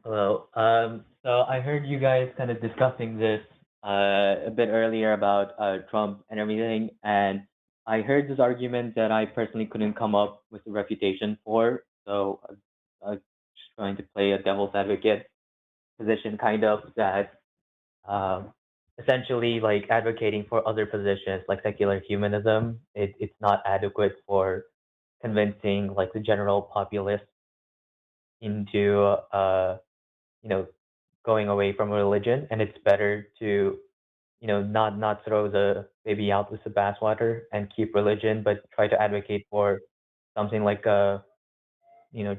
Hello. So I heard you guys kind of discussing this a bit earlier about Trump and everything, and I heard this argument that I personally couldn't come up with a refutation for. So I'm just trying to play a devil's advocate position, kind of that um, essentially like advocating for other positions like secular humanism. It's not adequate for convincing like the general populace into you know, going away from religion, and it's better to, not throw the baby out with the bathwater and keep religion, but try to advocate for something like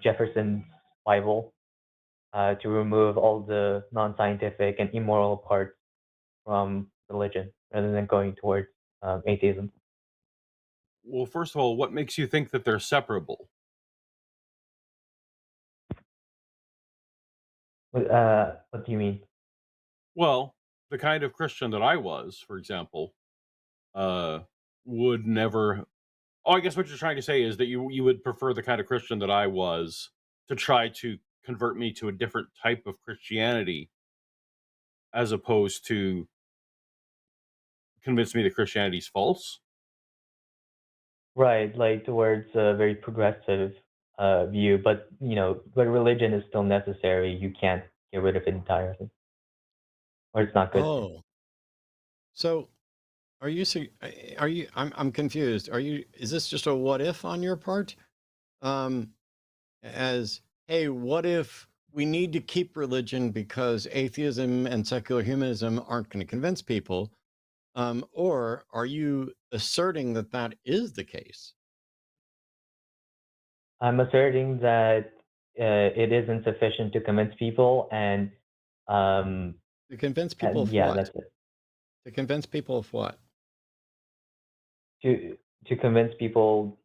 Jefferson's Bible, to remove all the non-scientific and immoral parts from religion, rather than going towards atheism. Well, first of all, what makes you think that they're separable? What do you mean? Well, the kind of Christian that I was, for example, uh, would never. Oh, I guess what you're trying to say is that you would prefer the kind of Christian that I was to try to convert me to a different type of Christianity, as opposed to convince me that Christianity's false. Right, like towards a very progressive view, but religion is still necessary. You can't get rid of it entirely, or it's not good to. Oh, so are you, I'm confused. Is this just a what if on your part? Um, as, hey, what if we need to keep religion because atheism and secular humanism aren't going to convince people? Or are you asserting that that is the case? I'm asserting that it is insufficient to convince people, um, To convince people and of yeah, what? that's it. To convince people of what? To to convince people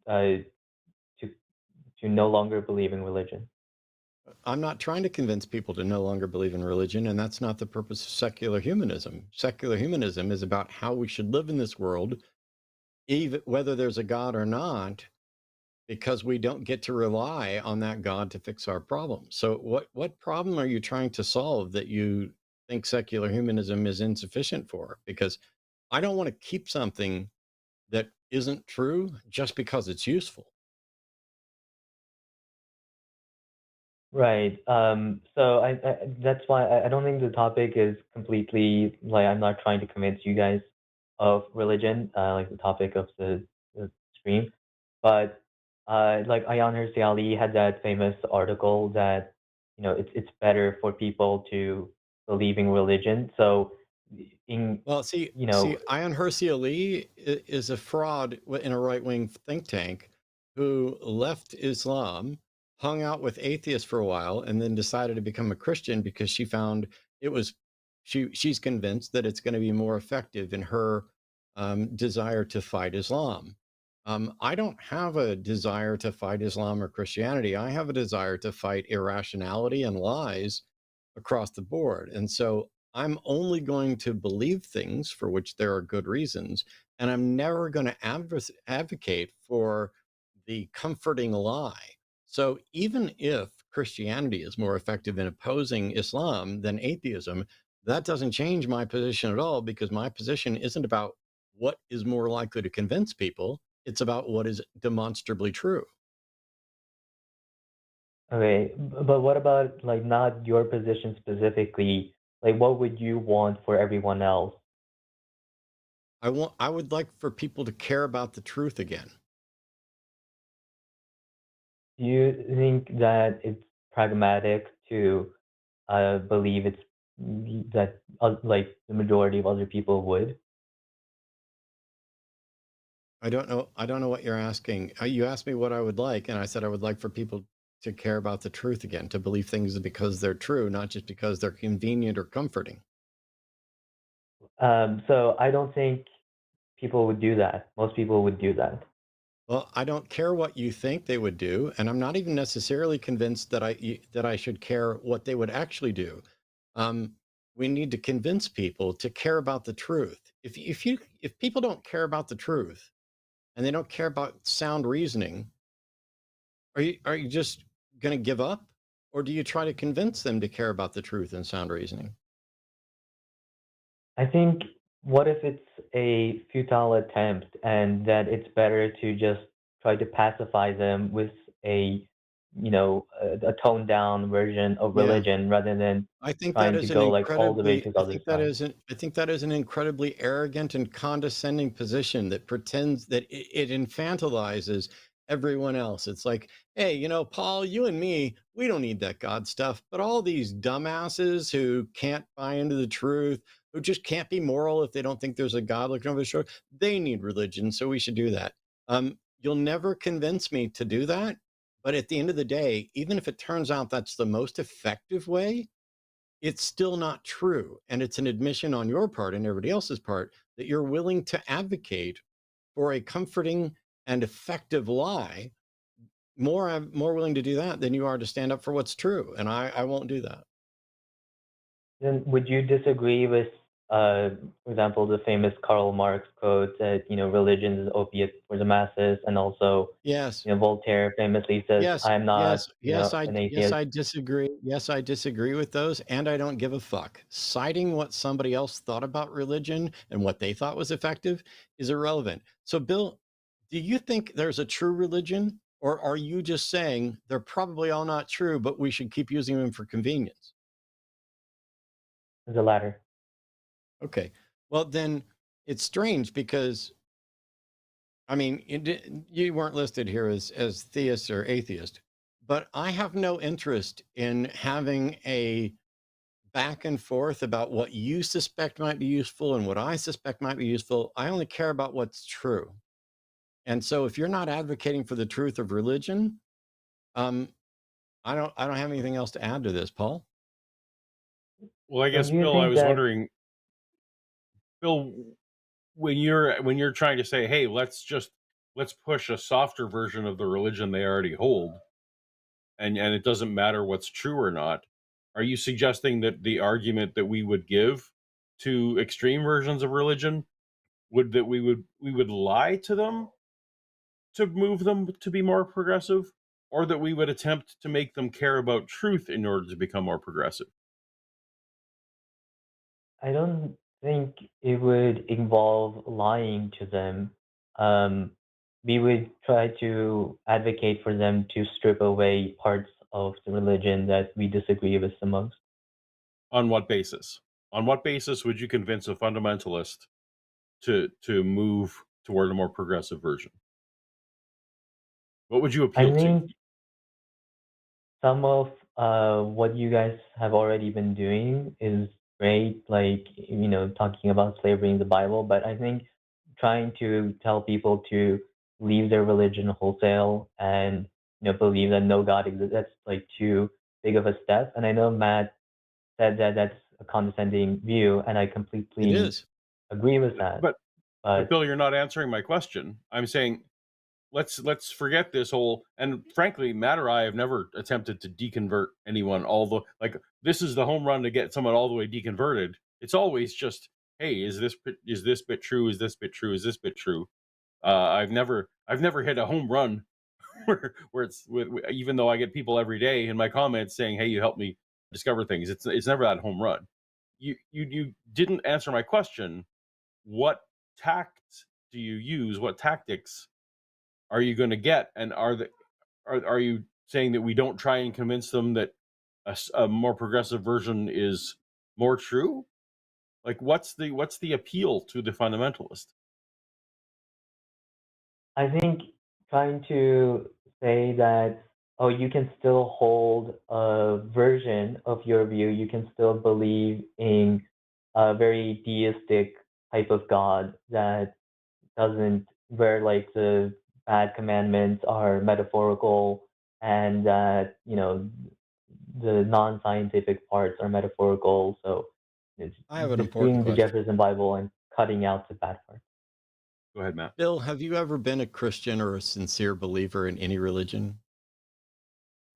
to to no longer believe in religion. I'm not trying to convince people to no longer believe in religion, and that's not the purpose of secular humanism. Secular humanism is about how we should live in this world, even whether there's a God or not, because we don't get to rely on that God to fix our problems. So, what problem are you trying to solve that you think secular humanism is insufficient for? Because I don't want to keep something that isn't true just because it's useful. Right. So that's why I don't think the topic is completely like I'm not trying to convince you guys of religion, like the topic of the stream, but like Ayan Hirsi Ali had that famous article that it's better for people to believe in religion. So in Well, see, you see, know Ayaan Hirsi Ali is a fraud in a right wing think tank who left Islam, hung out with atheists for a while, and then decided to become a Christian because she found it was she's convinced that it's going to be more effective in her desire to fight Islam. I don't have a desire to fight Islam or Christianity. I have a desire to fight irrationality and lies across the board. And so I'm only going to believe things for which there are good reasons. And I'm never going to advocate for the comforting lie. So even if Christianity is more effective in opposing Islam than atheism, that doesn't change my position at all because my position isn't about what is more likely to convince people. It's about what is demonstrably true. okay, but what about like not your position specifically? Like, what would you want for everyone else? I would like for people to care about the truth again. Do you think that it's pragmatic to believe that like the majority of other people would? I don't know what you're asking. You asked me what I would like, and I said I would like for people to care about the truth again, to believe things because they're true, not just because they're convenient or comforting. So I don't think people would do that. Most people would do that. Well, I don't care what you think they would do, and I'm not even necessarily convinced that I should care what they would actually do. Um, we need to convince people to care about the truth. If people don't care about the truth and they don't care about sound reasoning, are you just going to give up? Or do you try to convince them to care about the truth and sound reasoning? I think, what if it's a futile attempt and that it's better to just try to pacify them with a, a toned down version of Yeah. religion rather than I think that trying to is an go like all the way to incredibly the other side. I think that is an incredibly arrogant and condescending position that pretends that it infantilizes everyone else. It's like, hey, Paul, you and me, we don't need that God stuff, but all these dumbasses who can't buy into the truth, who just can't be moral if they don't think there's a God looking over the shoulder, they need religion, so we should do that. You'll never convince me to do that, but at the end of the day, even if it turns out that's the most effective way, it's still not true. And it's an admission on your part and everybody else's part that you're willing to advocate for a comforting and effective lie. I'm more willing to do that than you are to stand up for what's true. And I won't do that. Then would you disagree with, for example, the famous Karl Marx quote that, religion is opiate for the masses, and also, Yes. Voltaire famously says, Yes, I'm not, yes, yes, an yes, atheist. I disagree. Yes, I disagree with those, and I don't give a fuck. Citing what somebody else thought about religion and what they thought was effective is irrelevant. So, Bill, do you think there's a true religion, or are you just saying they're probably all not true, but we should keep using them for convenience? The latter. Okay. Well, then it's strange because I mean, you weren't listed here as theist or atheist, but I have no interest in having a back and forth about what you suspect might be useful and what I suspect might be useful. I only care about what's true. And so if you're not advocating for the truth of religion, um, I don't have anything else to add to this, Paul. Well, I Don't guess, you Bill, I think was that wondering, Bill, when you're trying to say, hey, let's push a softer version of the religion they already hold, and it doesn't matter what's true or not, are you suggesting that the argument that we would give to extreme versions of religion we would lie to them to move them to be more progressive, or that we would attempt to make them care about truth in order to become more progressive? I don't think it would involve lying to them. Um, we would try to advocate for them to strip away parts of the religion that we disagree with the most. On what basis? On what basis would you convince a fundamentalist to move toward a more progressive version? What would you I appeal to? think some of what you guys have already been doing is great, like, talking about slavery in the Bible, but I think trying to tell people to leave their religion wholesale and, believe that no God exists, that's like too big of a step. And I know Matt said that that's a condescending view, and I It completely is. agree with that. But But Bill, you're not answering my question. I'm saying let's forget this whole, and frankly, Matt or I have never attempted to deconvert anyone, although like this is the home run to get someone all the way deconverted. It's always just, hey, is this bit true, is this bit true, is this bit true? I've never hit a home run where even though I get people every day in my comments saying, hey, you helped me discover things. It's never that home run. You didn't answer my question. What tact do you use? What tactics are you going to get? And are you saying that we don't try and convince them that a more progressive version is more true? Like, what's the appeal to the fundamentalist? I think trying to say that, oh, you can still hold a version of your view, you can still believe in a very deistic type of God that doesn't, where like the bad commandments are metaphorical, and that, the non-scientific parts are metaphorical. So it's I have an just important reading the question. Jefferson Bible and cutting out the bad parts. Go ahead, Matt. Bill, have you ever been a Christian or a sincere believer in any religion?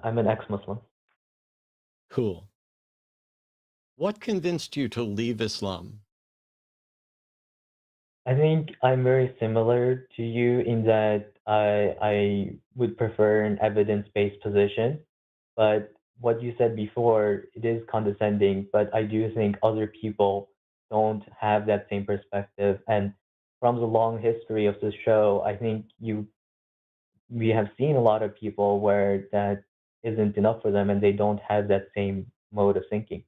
I'm an ex-Muslim. Cool. What convinced you to leave Islam? I think I'm very similar to you in that I would prefer an evidence-based position, but what you said before, it is condescending, but I do think other people don't have that same perspective. And from the long history of the show, I think we have seen a lot of people where that isn't enough for them and they don't have that same mode of thinking.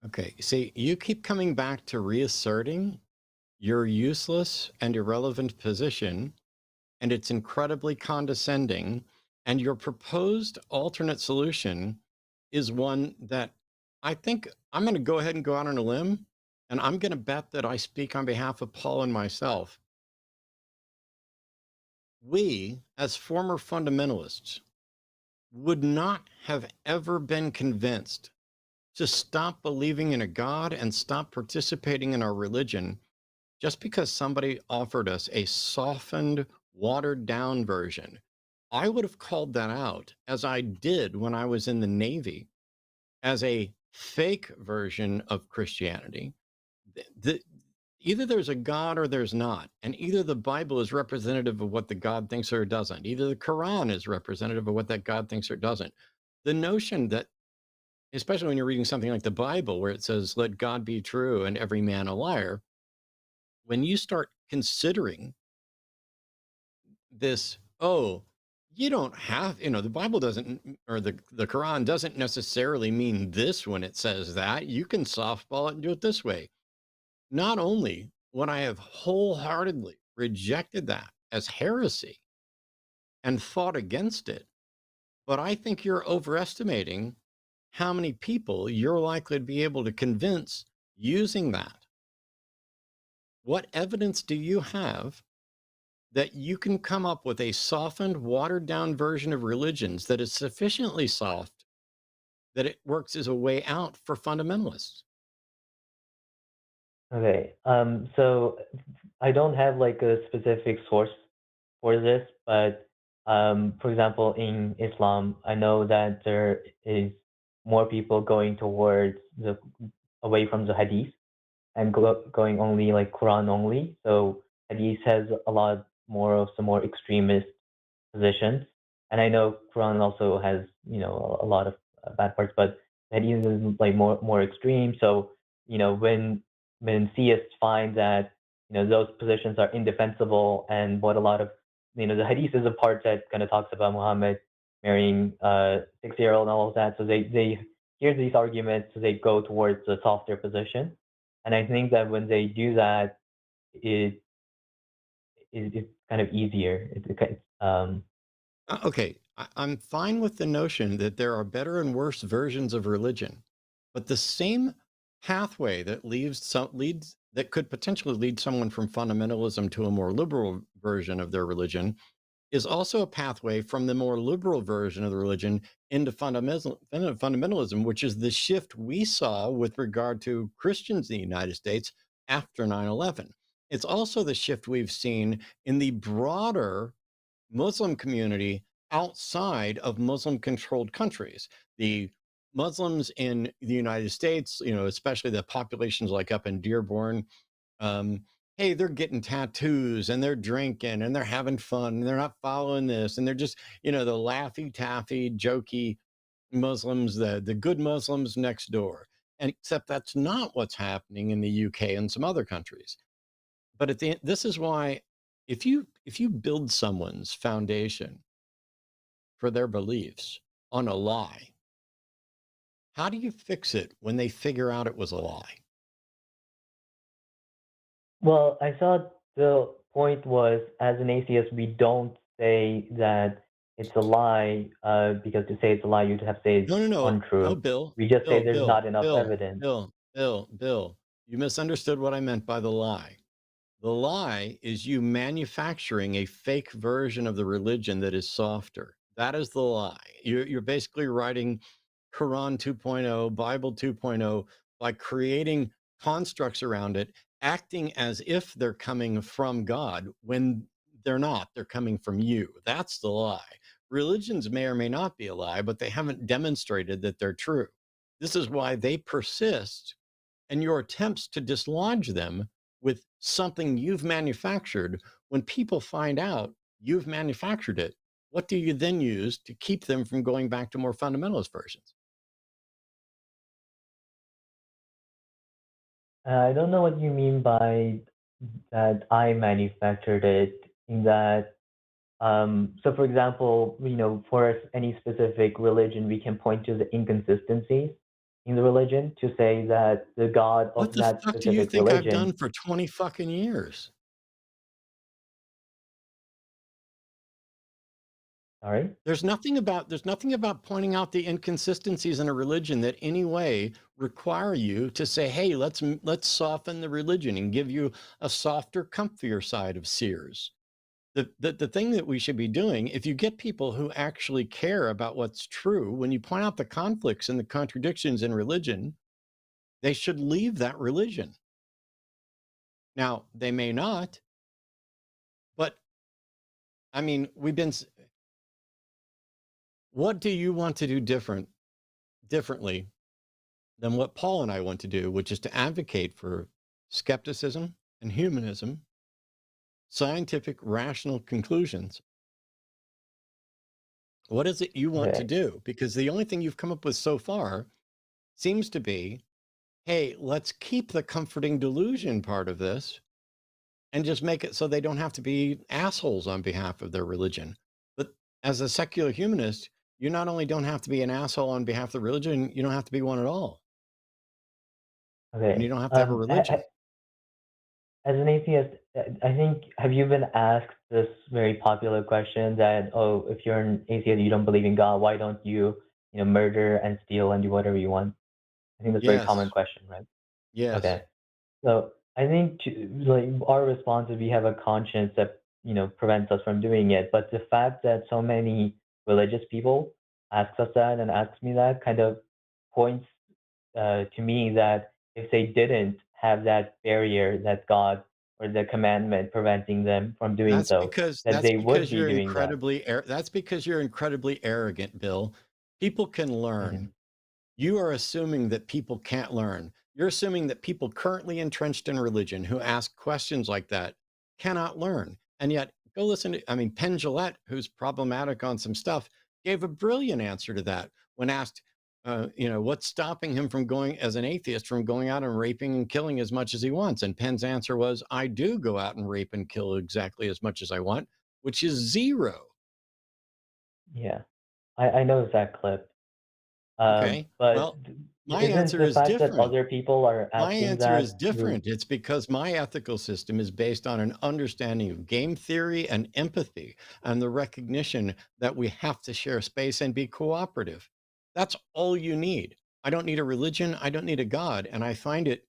Okay, see, you keep coming back to reasserting your useless and irrelevant position, and it's incredibly condescending. And your proposed alternate solution is one that I think I'm going to go ahead and go out on a limb, and I'm going to bet that I speak on behalf of Paul and myself. We, as former fundamentalists, would not have ever been convinced to stop believing in a God and stop participating in our religion just because somebody offered us a softened, watered down version. I would have called that out, as I did when I was in the Navy, as a fake version of Christianity. Either there's a God or there's not. And either the Bible is representative of what the God thinks or doesn't. Either the Quran is representative of what that God thinks or doesn't. The notion that, especially when you're reading something like the Bible, where it says, let God be true and every man a liar, when you start considering this, oh, you don't have, the Bible doesn't, or the Quran doesn't necessarily mean this when it says that. You can softball it and do it this way. Not only would I have wholeheartedly rejected that as heresy and fought against it, but I think you're overestimating how many people you're likely to be able to convince using that. What evidence do you have that you can come up with a softened, watered down version of religions that is sufficiently soft that it works as a way out for fundamentalists? Okay. So I don't have like a specific source for this, but for example, in Islam, I know that there is more people going towards the away from the hadith and going only like Quran only. So hadith has a lot more of some more extremist positions, and I know Quran also has a lot of bad parts, but hadith is like more extreme. So when theists find that those positions are indefensible, and what a lot of the hadith is a part that kind of talks about Muhammad marrying 6-year-old and all of that. So they hear these arguments, so they go towards a softer position. And I think that when they do that, it it's kind of easier. Okay, I'm fine with the notion that there are better and worse versions of religion, but the same pathway that leads that could potentially lead someone from fundamentalism to a more liberal version of their religion is also a pathway from the more liberal version of the religion into fundamentalism, which is the shift we saw with regard to Christians in the United States after 9/11. It's also the shift we've seen in the broader Muslim community outside of Muslim controlled countries. The Muslims in the United States, especially the populations like up in Dearborn, hey, they're getting tattoos and they're drinking and they're having fun and they're not following this. And they're just, the laffy taffy, jokey Muslims, the good Muslims next door. And except that's not what's happening in the UK and some other countries. But this is why if you build someone's foundation for their beliefs on a lie, how do you fix it when they figure out it was a lie? Well, I thought the point was, as an atheist, we don't say that it's a lie, because to say it's a lie, you'd have to say it's No, no, no, no, untrue. Bill, We just say Bill, there's Bill, not enough Bill, evidence. Bill, Bill, Bill. You misunderstood what I meant by the lie. The lie is you manufacturing a fake version of the religion that is softer. That is the lie. You're basically writing Quran 2.0, Bible 2.0 by creating constructs around it, acting as if they're coming from God when they're not. They're coming from you. That's the lie. Religions may or may not be a lie, but they haven't demonstrated that they're true. This is why they persist, and your attempts to dislodge them with something you've manufactured, when people find out you've manufactured it, what do you then use to keep them from going back to more fundamentalist versions? I don't know what you mean by that I manufactured it, in that, so for example, for any specific religion, we can point to the inconsistencies in the religion to say that the God What of the that fuck do you specific think I've religion, done for 20 fucking years? sorry? There's nothing about pointing out the inconsistencies in a religion that any way require you to say, hey, let's soften the religion and give you a softer, comfier side of Sears. The thing that we should be doing, if you get people who actually care about what's true, when you point out the conflicts and the contradictions in religion, they should leave that religion. Now, they may not, but I mean, what do you want to do differently than what Paul and I want to do, which is to advocate for skepticism and humanism, scientific, rational conclusions? What is it you want to Okay. do? Because the only thing you've come up with so far seems to be, hey, let's keep the comforting delusion part of this and just make it so they don't have to be assholes on behalf of their religion. But as a secular humanist, you not only don't have to be an asshole on behalf of the religion, you don't have to be one at all. And you Okay. don't have to have a religion. As an atheist, I think, have you been asked this very popular question that, oh, if you're an atheist, you don't believe in God, why don't you, murder and steal and do whatever you want? I think that's a very common Yes. question, right? Yes. Okay. So I think, like, our response is we have a conscience that prevents us from doing it. But the fact that so many religious people ask us that and ask me that kind of points to me that if they didn't have that barrier, that God or the commandment preventing them from doing That's so, because that they would be you're doing that. that's because you're incredibly arrogant, Bill. People can learn. Hmm. You are assuming that people can't learn. You're assuming that people currently entrenched in religion who ask questions like that cannot learn. And yet, go listen to, I mean, Penn Jillette, who's problematic on some stuff, gave a brilliant answer to that when asked, what's stopping him from going, as an atheist, from going out and raping and killing as much as he wants? And Penn's answer was, I do go out and rape and kill exactly as much as I want, which is zero. Yeah, I know that clip. Okay. But Well, my isn't answer the is fact that different. other people are My asking answer is that the different. It's because my ethical system is based on an understanding of game theory and empathy and the recognition that we have to share space and be cooperative. That's all you need. I don't need a religion. I don't need a God. And I find it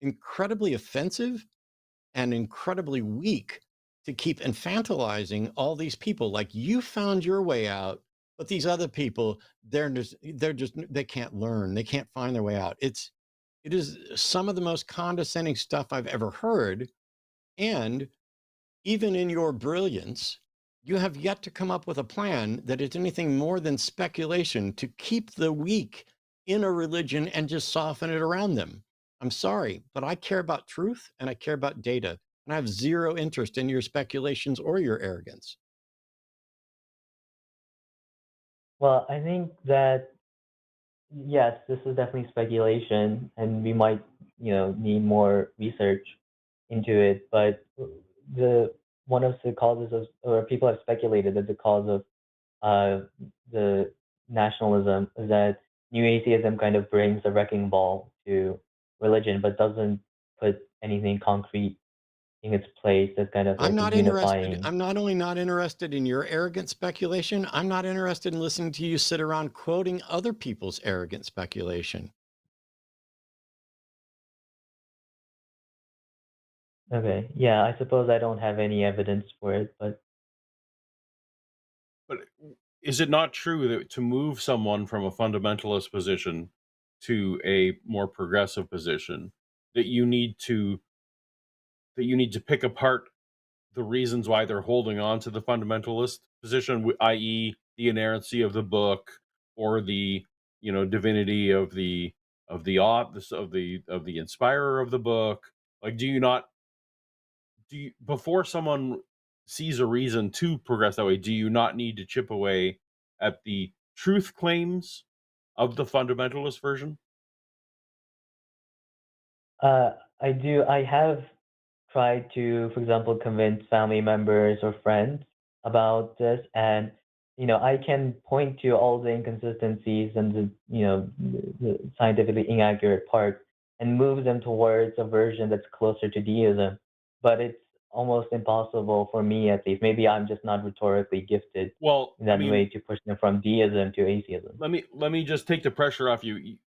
incredibly offensive and incredibly weak to keep infantilizing all these people. Like, you found your way out, but these other people, they can't learn. They can't find their way out. It is some of the most condescending stuff I've ever heard. And even in your brilliance, you have yet to come up with a plan that is anything more than speculation to keep the weak in a religion and just soften it around them. I'm sorry, but I care about truth and I care about data. And I have zero interest in your speculations or your arrogance. well, I think that yes, this is definitely speculation, and we might, need more research into it. But the one of the causes of, or people have speculated that the cause of the nationalism is that new atheism kind of brings a wrecking ball to religion, but doesn't put anything concrete in its place that's kind of I'm like a not interested. unifying. I'm not only not interested in your arrogant speculation, I'm not interested in listening to you sit around quoting other people's arrogant speculation. Okay, yeah, I suppose I don't have any evidence for it, but But is it not true that to move someone from a fundamentalist position to a more progressive position, that you need to pick apart the reasons why they're holding on to the fundamentalist position, i.e., the inerrancy of the book or the divinity of the inspirer of the book? Like, do you, before someone sees a reason to progress that way, do you not need to chip away at the truth claims of the fundamentalist version? I do. I have tried to, for example, convince family members or friends about this, and I can point to all the inconsistencies and the scientifically inaccurate parts and move them towards a version that's closer to deism. But it's almost impossible for me, at least. Maybe I'm just not rhetorically gifted Well, in I that mean, way to push them from deism to atheism. let me just take the pressure off you.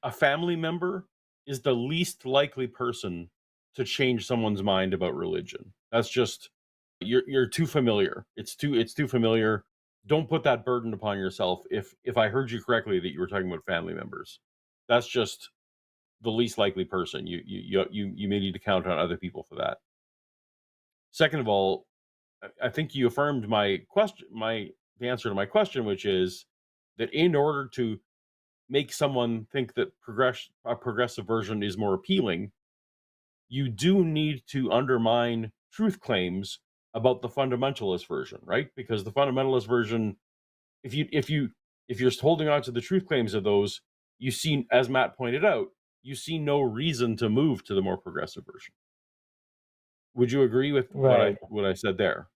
A family member is the least likely person to change someone's mind about religion. That's just you're too familiar. It's too familiar. Don't put that burden upon yourself. If I heard you correctly that you were talking about family members, that's just the least likely person. You may need to count on other people for that. Second of all, I think you affirmed the answer to my question, which is that in order to make someone think that a progressive version is more appealing, you do need to undermine truth claims about the fundamentalist version, right? Because the fundamentalist version, if you're holding on to the truth claims of those, you see, as Matt pointed out, you see no reason to move to the more progressive version. Would you agree with Right. what I said there?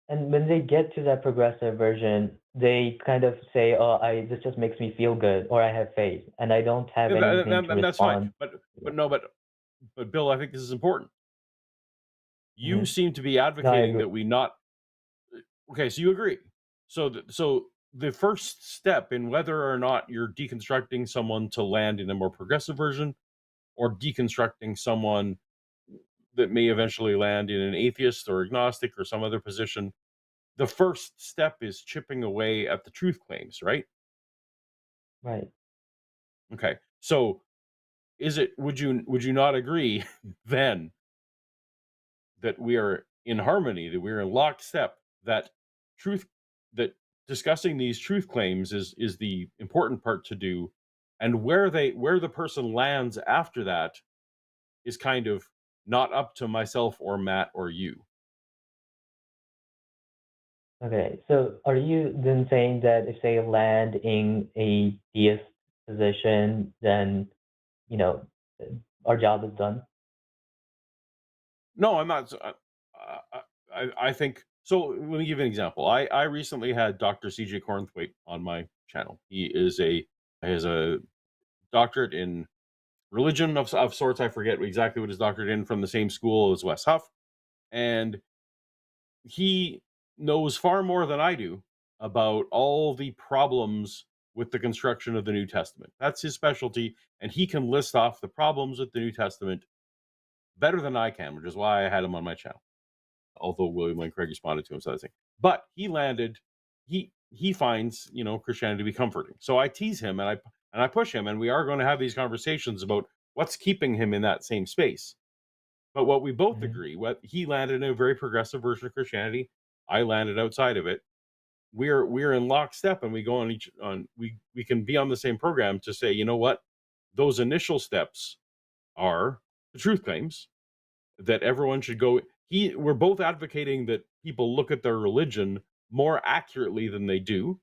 And when they get to that progressive version, they kind of say, "Oh, I this just makes me feel good," or "I have faith," and I don't have Yeah, anything to that's fine. respond. But no, but Bill, I think this is important. You Hmm. seem to be No, I advocating agree. that we not. Okay, so you agree. So the first step in whether or not you're deconstructing someone to land in a more progressive version, or deconstructing someone that may eventually land in an atheist or agnostic or some other position, the first step is chipping away at the truth claims, right? Right. Okay. So would you not agree then that we are in harmony, that we're in lockstep, that truth that discussing these truth claims is the important part to do, and where the person lands after that is kind of not up to myself or Matt or you. Okay. So are you then saying that if they land in a deist position, then you know our job is done? No, I'm not. I think so. Let me give you an example. I recently had Dr. CJ Cornthwaite on my channel. He has a doctorate in religion of sorts. I forget exactly what his doctorate in, from the same school as Wes Huff, and he knows far more than I do about all the problems with the construction of the New Testament. That's his specialty, and he can list off the problems with the New Testament better than I can, which is why I had him on my channel. Although William Lane Craig responded to him, so I think. But he finds Christianity to be comforting. So I tease him and I push him, and we are going to have these conversations about what's keeping him in that same space. But what we both Hmm. agree, what he landed in a very progressive version of Christianity, I landed outside of it. We're in lockstep, and we go we can be on the same program to say, you know what, those initial steps are the truth claims that everyone should go. We're both advocating that people look at their religion more accurately than they do,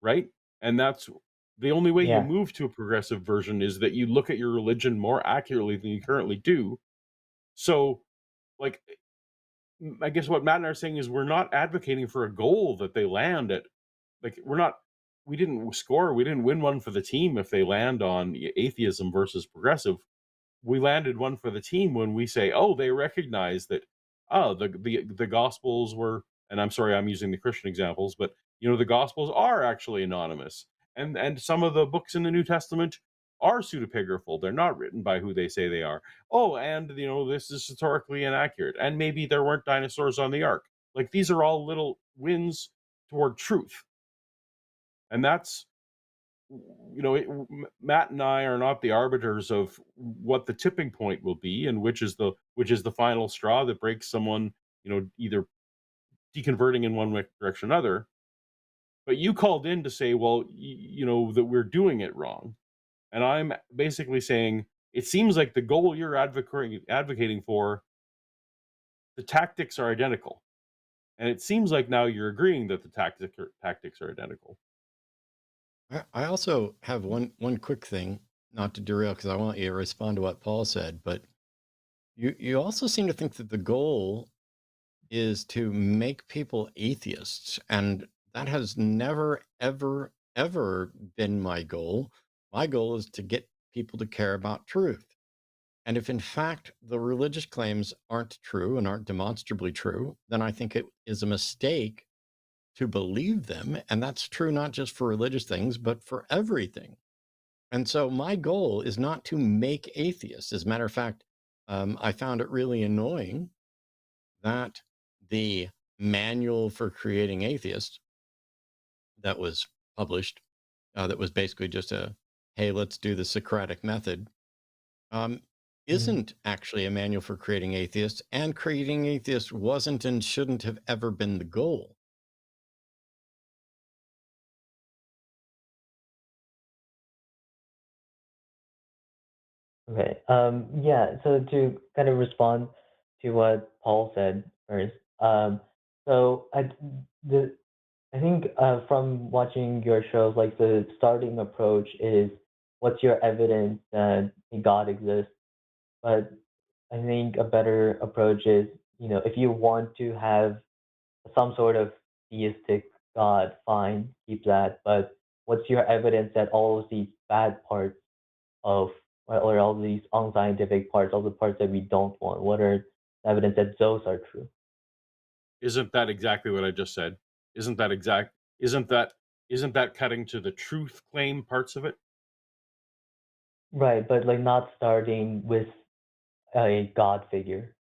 right? And that's the only way you Yeah. move to a progressive version, is that you look at your religion more accurately than you currently do. So, like, I guess what Matt and I are saying is we're not advocating for a goal that they land at. Like, we didn't score, we didn't win one for the team if they land on atheism versus progressive. We landed one for the team when we say, oh, they recognize that, oh, the gospels were, and I'm sorry, I'm using the Christian examples, but the gospels are actually anonymous, and some of the books in the New Testament are pseudepigraphal. They're not written by who they say they are. Oh, and this is historically inaccurate, and maybe there weren't dinosaurs on the ark. Like, these are all little wins toward truth, and that's Matt and I are not the arbiters of what the tipping point will be, and which is the final straw that breaks someone, either deconverting in one direction or another. But you called in to say, well, that we're doing it wrong, and I'm basically saying it seems like the goal you're advocating for, the tactics are identical, and it seems like now you're agreeing that the tactics are identical. I also have one quick thing not to derail, because I want you to respond to what Paul said, but you also seem to think that the goal is to make people atheists, and that has never, ever, ever been my goal. My goal is to get people to care about truth. And if in fact the religious claims aren't true and aren't demonstrably true, then I think it is a mistake to believe them. And that's true not just for religious things, but for everything. And so my goal is not to make atheists. As a matter of fact, I found it really annoying that the manual for creating atheists that was published, that was basically just a, hey, let's do the Socratic method, um, Mhm. isn't actually a manual for creating atheists, and creating atheists wasn't and shouldn't have ever been the goal. Okay. Yeah. So to kind of respond to what Paul said first, so the I think from watching your shows, like the starting approach is what's your evidence that a God exists? But I think a better approach is, if you want to have some sort of theistic God, fine, keep that. But what's your evidence that all of these bad parts of, or all these unscientific parts, all the parts that we don't want, what are the evidence that those are true? Isn't that exactly what I just said? Isn't that exact? Isn't that isn't that cutting to the truth claim parts of it? Right, but like not starting with a God figure.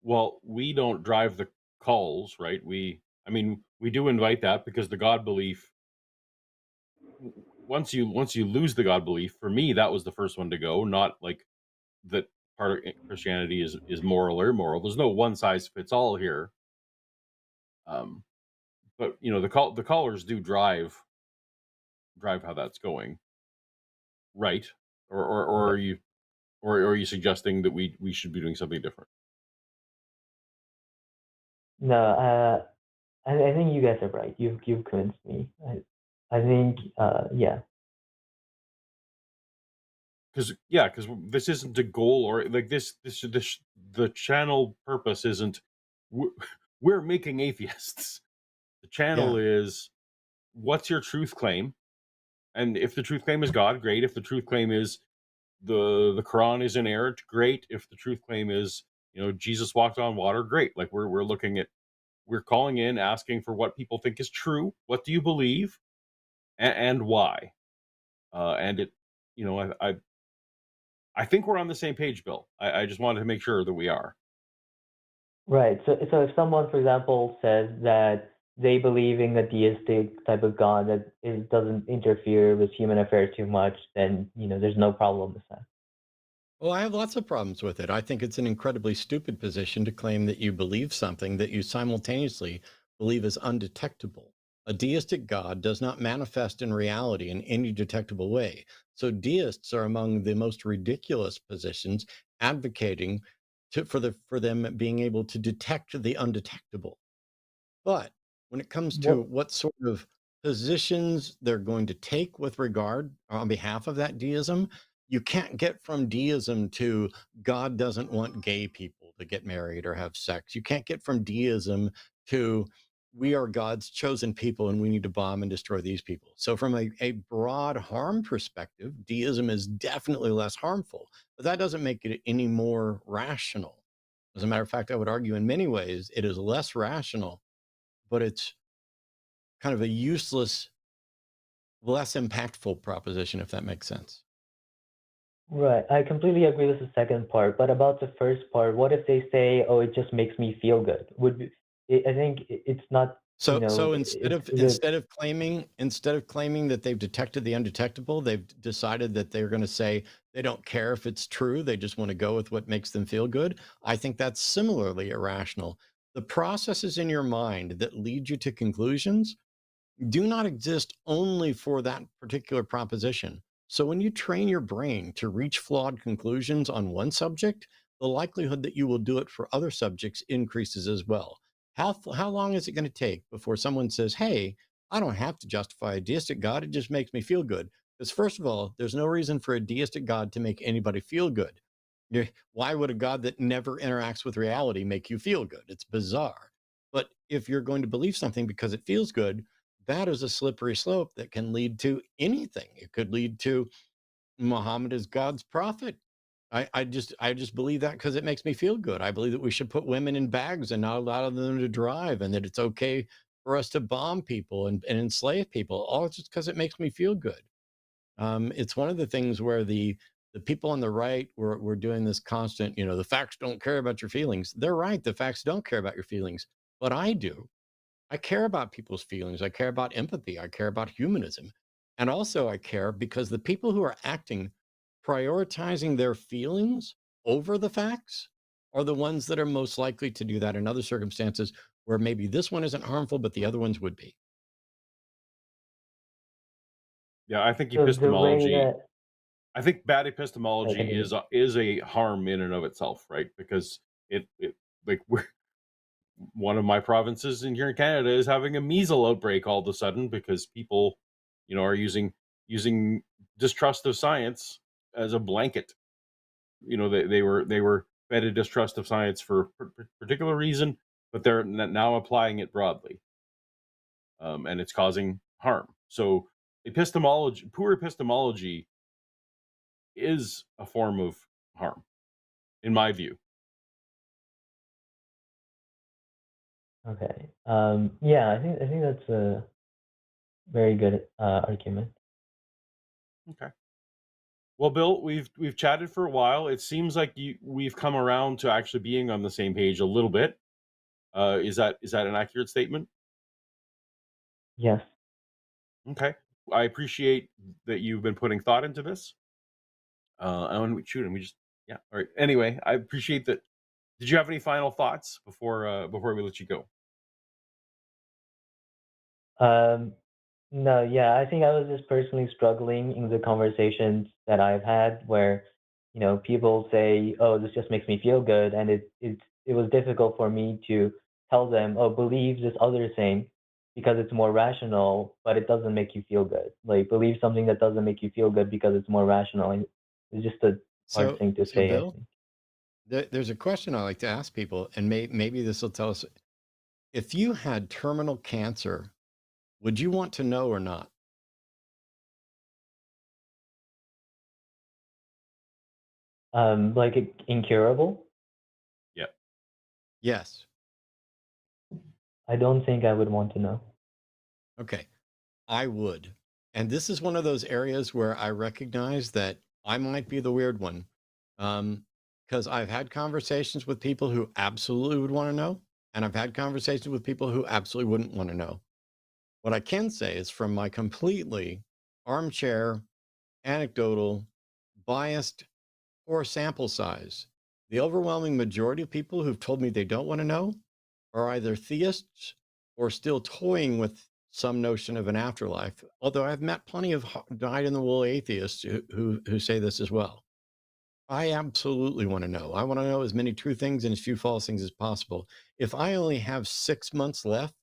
Well, we don't drive the calls, right? I mean, we do invite that because the God belief. Once you lose the God belief, for me, that was the first one to go. Not like that part of Christianity is moral or immoral. There's no one size fits all here. Um, but the callers do drive how that's going, right? Or Okay. are you suggesting that we should be doing something different? No, I think you guys are right. You've convinced me. I think yeah. Because this isn't a goal, or like this the channel purpose isn't we're, we're making atheists. The channel Yeah. is, what's your truth claim? And if the truth claim is God, great. If the truth claim is the Quran is inerrant, great. If the truth claim is, Jesus walked on water, great. Like we're calling in, asking for what people think is true. What do you believe, and why? And it, I think we're on the same page, Bill. I just wanted to make sure that we are. Right. So if someone, for example, says that they believe in a deistic type of God that doesn't interfere with human affairs too much, then there's no problem with that. Well, I have lots of problems with it. I think it's an incredibly stupid position to claim that you believe something that you simultaneously believe is undetectable. A deistic God does not manifest in reality in any detectable way. So deists are among the most ridiculous positions advocating for them being able to detect the undetectable. But when it comes to What what sort of positions they're going to take with regard on behalf of that deism, you can't get from deism to God doesn't want gay people to get married or have sex. You can't get from deism to we are God's chosen people and we need to bomb and destroy these people. So, from a broad harm perspective, deism is definitely less harmful, but that doesn't make it any more rational. As a matter of fact, I would argue in many ways it is less rational, but it's kind of a useless, less impactful proposition, if that makes sense. Right. I completely agree with the second part, but about the first part, what if they say, "Oh, it just makes me feel good"? I think it's not, So it's instead of claiming that they've detected the undetectable, they've decided that they're going to say they don't care if it's true. They just want to go with what makes them feel good. I think that's similarly irrational. The processes in your mind that lead you to conclusions do not exist only for that particular proposition. So when you train your brain to reach flawed conclusions on one subject, the likelihood that you will do it for other subjects increases as well. How long is it going to take before someone says, hey, I don't have to justify a deistic God, it just makes me feel good? Because first of all, there's no reason for a deistic God to make anybody feel good. Why would a God that never interacts with reality make you feel good? It's bizarre. But if you're going to believe something because it feels good, that is a slippery slope that can lead to anything. It could lead to Muhammad is God's prophet. I just believe that because it makes me feel good. I believe that we should put women in bags and not allow them to drive, and that it's okay for us to bomb people and enslave people, all just because it makes me feel good. It's one of the things where the people on the right were doing this constant, the facts don't care about your feelings. They're right. The facts don't care about your feelings, but I do. I care about people's feelings. I care about empathy. I care about humanism. And also, I care because the people who are acting, prioritizing their feelings over the facts, are the ones that are most likely to do that in other circumstances where maybe this one isn't harmful, but the other ones would be. Yeah, I think So the way epistemology. that I think bad I epistemology continue. is a harm in and of itself, right? Because it like we're one of my provinces in here in Canada is having a measles outbreak all of a sudden because people, are using distrust of science as a blanket. They were fed a distrust of science for a particular reason, but they're now applying it broadly, and it's causing harm. So poor epistemology, is a form of harm, in my view. Okay. Yeah, I think that's a very good argument. Okay. Well, Bill, we've chatted for a while. It seems like we've come around to actually being on the same page a little bit. Is that an accurate statement? Yes. Okay. I appreciate that you've been putting thought into this. And we just yeah. All right. Anyway, I appreciate that. Did you have any final thoughts before we let you go? Um, no, yeah, I think I was just personally struggling in the conversations that I've had where, people say, "Oh, this just makes me feel good," and it was difficult for me to tell them, "Oh, believe this other thing because it's more rational, but it doesn't make you feel good." Like believe something that doesn't make you feel good because it's more rational. And it's just a hard So, thing to so say, I Bill, think. there's a question I like to ask people, and maybe this will tell us if you had terminal cancer, would you want to know or not? Like incurable? Yeah. Yes. I don't think I would want to know. Okay. I would. And this is one of those areas where I recognize that I might be the weird one. Because I've had conversations with people who absolutely would want to know, and I've had conversations with people who absolutely wouldn't want to know. What I can say is from my completely armchair, anecdotal, biased, or sample size, the overwhelming majority of people who've told me they don't want to know are either theists or still toying with some notion of an afterlife. Although I've met plenty of dyed-in-the-wool atheists who say this as well. I absolutely want to know. I want to know as many true things and as few false things as possible. If I only have 6 months left,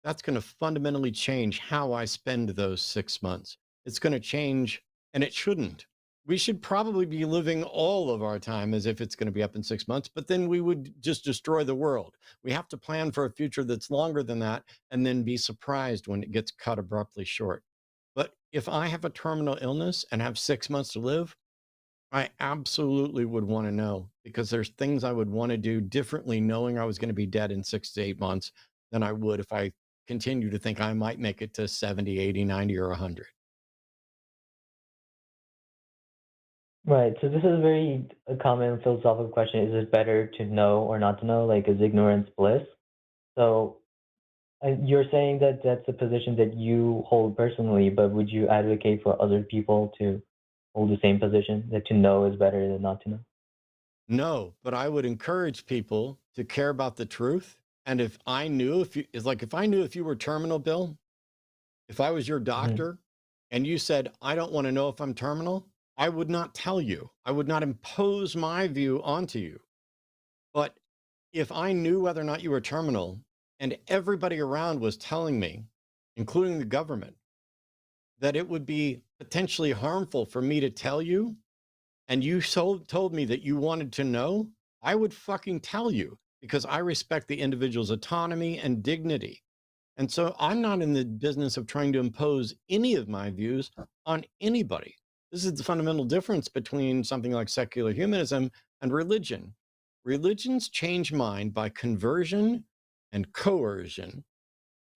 that's going to fundamentally change how I spend those 6 months. It's going to change, and it shouldn't. We should probably be living all of our time as if it's going to be up in 6 months, but then we would just destroy the world. We have to plan for a future that's longer than that and then be surprised when it gets cut abruptly short. But if I have a terminal illness and have 6 months to live, I absolutely would want to know because there's things I would want to do differently knowing I was going to be dead in 6 to 8 months than I would if I continue to think I might make it to 70, 80, 90, or 100. Right. So this is a common philosophical question. Is it better to know or not to know? Like, is ignorance bliss? So you're saying that that's a position that you hold personally, but would you advocate for other people to hold the same position, that to know is better than not to know? No, but I would encourage people to care about the truth. And if I knew if you, it's like if I knew if you were terminal, Bill, if I was your Hmm. doctor and you said, I don't want to know if I'm terminal, I would not tell you. I would not impose my view onto you. But if I knew whether or not you were terminal and everybody around was telling me, including the government, that it would be potentially harmful for me to tell you, and you told me that you wanted to know, I would fucking tell you because I respect the individual's autonomy and dignity. And so I'm not in the business of trying to impose any of my views on anybody. This is the fundamental difference between something like secular humanism and religion. Religions change mind by conversion and coercion.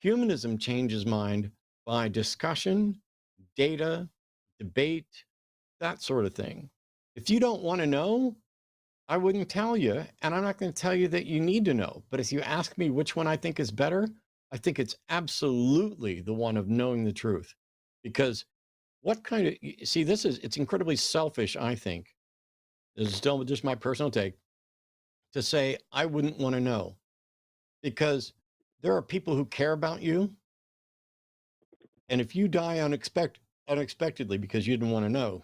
Humanism changes mind by discussion, data, debate, that sort of thing. If you don't want to know, I wouldn't tell you, and I'm not going to tell you that you need to know. But if you ask me which one I think is better, I think it's absolutely the one of knowing the truth. Because what kind of, see, it's incredibly selfish, I think. This is still just my personal take to say I wouldn't want to know. Because there are people who care about you. And if you die unexpectedly because you didn't want to know,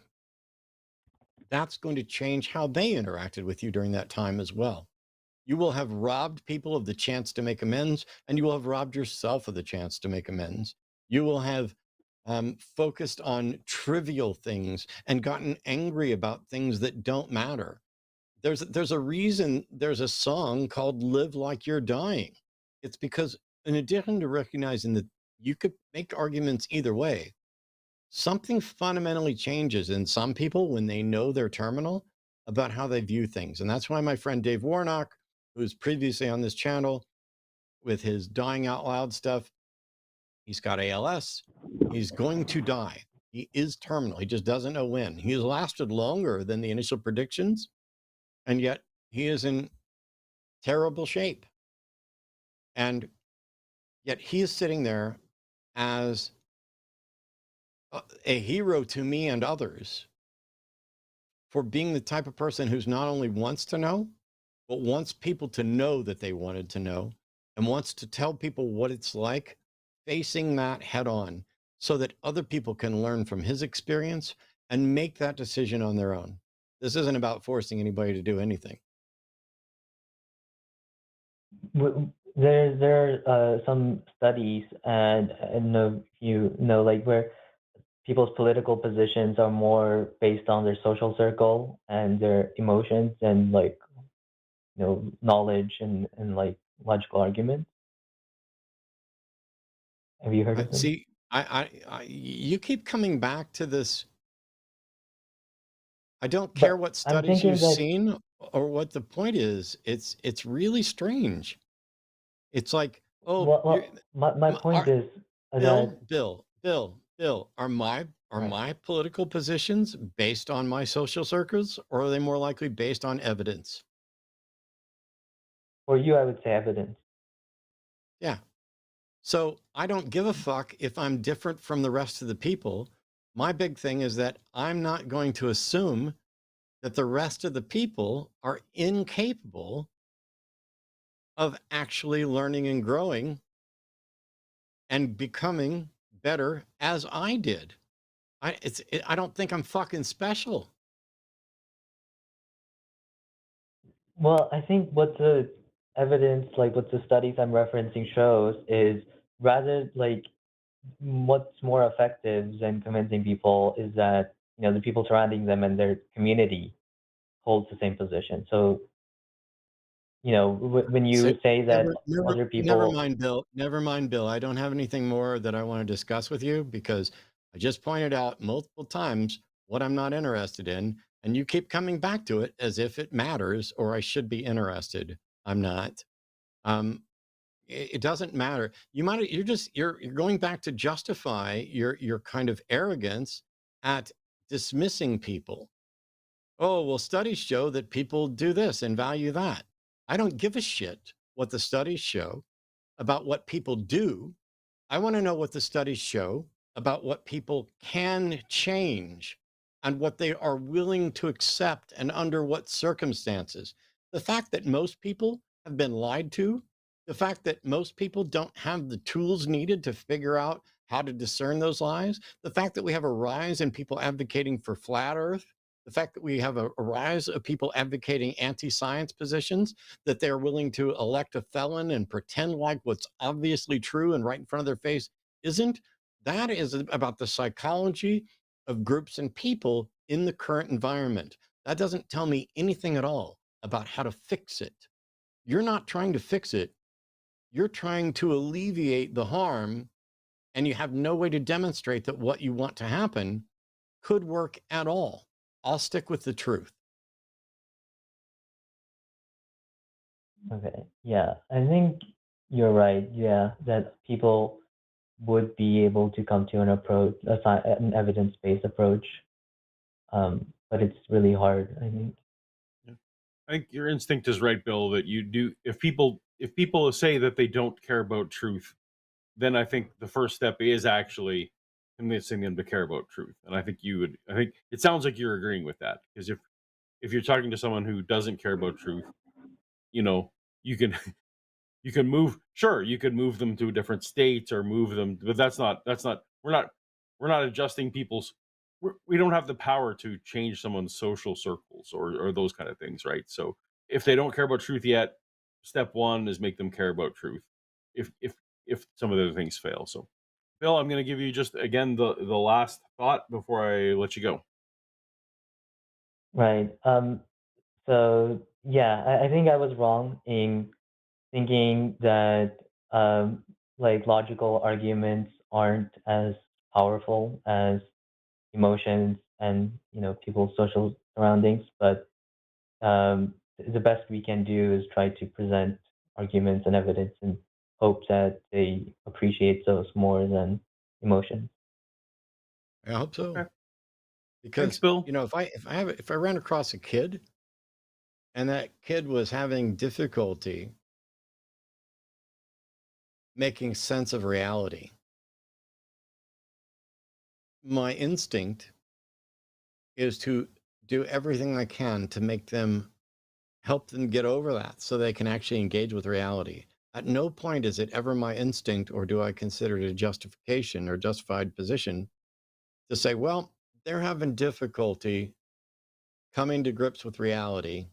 that's going to change how they interacted with you during that time as well. You will have robbed people of the chance to make amends, and you will have robbed yourself of the chance to make amends. You will have focused on trivial things and gotten angry about things that don't matter. There's a reason there's a song called Live Like You're Dying. It's because in addition to recognizing that you could make arguments either way, something fundamentally changes in some people when they know they're terminal about how they view things. And that's why my friend Dave Warnock, who's previously on this channel with his dying out loud stuff, he's got ALS. He's going to die. He is terminal. He just doesn't know when. He has lasted longer than the initial predictions, and yet he is in terrible shape. And yet he is sitting there as a hero to me and others for being the type of person who's not only wants to know, but wants people to know that they wanted to know and wants to tell people what it's like facing that head on so that other people can learn from his experience and make that decision on their own. This isn't about forcing anybody to do anything. There are some studies, and I don't know if you know, like where people's political positions are more based on their social circle and their emotions and like knowledge and like logical arguments. Have you heard of them? See, you keep coming back to this. I don't care But what I'm studies thinking you've that, seen or what the point is. It's really strange. It's like, oh, my point is that Bill, are right, my political positions based on my social circles, or are they more likely based on evidence? for you, I would say evidence. Yeah. So I don't give a fuck if I'm different from the rest of the people. My big thing is that I'm not going to assume that the rest of the people are incapable of actually learning and growing and becoming better as I did. I don't think I'm fucking special. Well, I think what the evidence, like what the studies I'm referencing shows, is rather like what's more effective than convincing people is that the people surrounding them and their community holds the same position. So when So you say that other never people, mind, Bill. Never mind, Bill. I don't have anything more that I want to discuss with you because I just pointed out multiple times what I'm not interested in, and you keep coming back to it as if it matters or I should be interested. I'm not. Um, it doesn't matter. You're going back to justify your kind of arrogance at dismissing people. Oh, well, studies show that people do this and value that. I don't give a shit what the studies show about what people do. I want to know what the studies show about what people can change and what they are willing to accept and under what circumstances. The fact that most people have been lied to, the fact that most people don't have the tools needed to figure out how to discern those lies, the fact that we have a rise in people advocating for flat earth, the fact that we have a rise of people advocating anti-science positions, that they're willing to elect a felon and pretend like what's obviously true and right in front of their face isn't. That is about the psychology of groups and people in the current environment. That doesn't tell me anything at all about how to fix it. You're not trying to fix it. You're trying to alleviate the harm, and you have no way to demonstrate that what you want to happen could work at all. I'll stick with the truth. Okay. Yeah, I think you're right. Yeah, that people would be able to come to an approach, an evidence-based approach. But it's really hard, I think. Yeah. I think your instinct is right, Bill, that you do if people say that they don't care about truth, then I think the first step is actually convincing them to care about truth. And I think it sounds like you're agreeing with that. Because if you're talking to someone who doesn't care about truth, you know, you can you can move, sure, you could move them to different states or move them, but that's not we're not adjusting people's we don't have the power to change someone's social circles or those kind of things, right? So if they don't care about truth yet, step one is make them care about truth. If some of the other things fail. So Bill, I'm going to give you just again the last thought before I let you go. Right. So yeah, I think I was wrong in thinking that like logical arguments aren't as powerful as emotions and people's social surroundings. But the best we can do is try to present arguments and evidence and hope that they appreciate those more than emotions. I hope so. Okay. Thanks, Because, Bill. if I ran across a kid and that kid was having difficulty making sense of reality, my instinct is to do everything I can to help them get over that so they can actually engage with reality. At no point is it ever my instinct, or do I consider it a justification or justified position to say, well, they're having difficulty coming to grips with reality.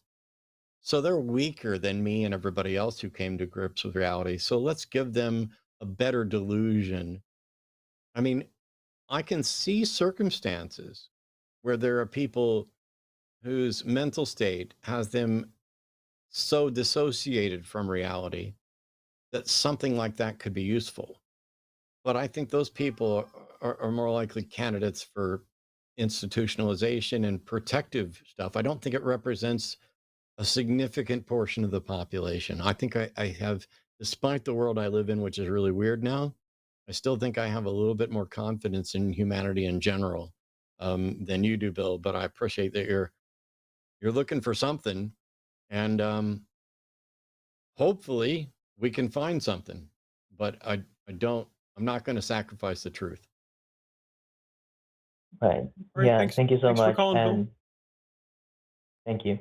So they're weaker than me and everybody else who came to grips with reality. So let's give them a better delusion. I mean, I can see circumstances where there are people whose mental state has them so dissociated from reality that something like that could be useful. But I think those people are more likely candidates for institutionalization and protective stuff. I don't think it represents a significant portion of the population. I think I have, despite the world I live in, which is really weird now, I still think I have a little bit more confidence in humanity in general than you do, Bill. But I appreciate that you're looking for something, and hopefully we can find something. But I don't. I'm not going to sacrifice the truth. Right. All right, Yeah, thanks. thank you so Thanks for much. calling, Bill. And thank you.